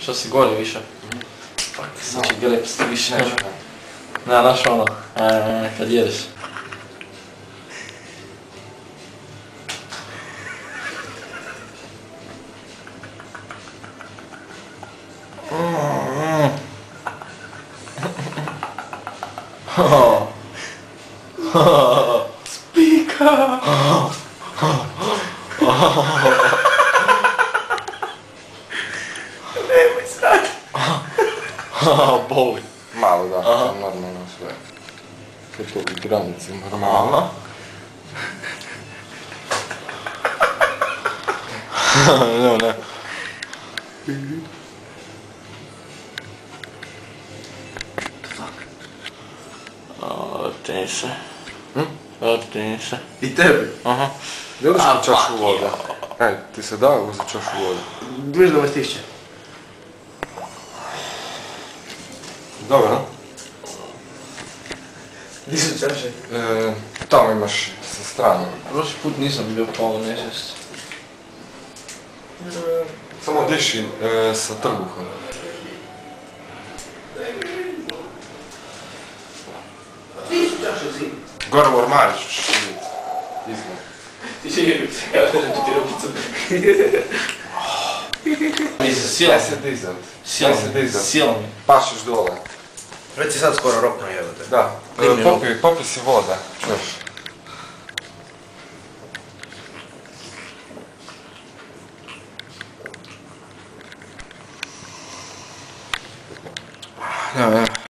Što si gori više? Znači glepsti više Neću. Ne, znaš ono, kad jedeš. Spika! Nemoj sad! Boli. Malo da, normalno sve. Sve to u granici normalno. Ne. Vrti se. Vrti se. I tebi? Aha. Želiš mi čašu vode? Ej, ti se da uzeti čašu vode? Viš da me stišće. Dobro. Di su čaše? Tamo imaš sa strane. Prošli put nisam bio polo mjesec. Samo diši sa trbuhom. Di su čaše si? Gore u ormarić ćeš vidjeti. Ti će je ja kažem ti rukicu. Sijela mi. Sijela mi. Pašiš dole. Reci sad skoro rokno jebate. Da. Popi si voda. Čuješ?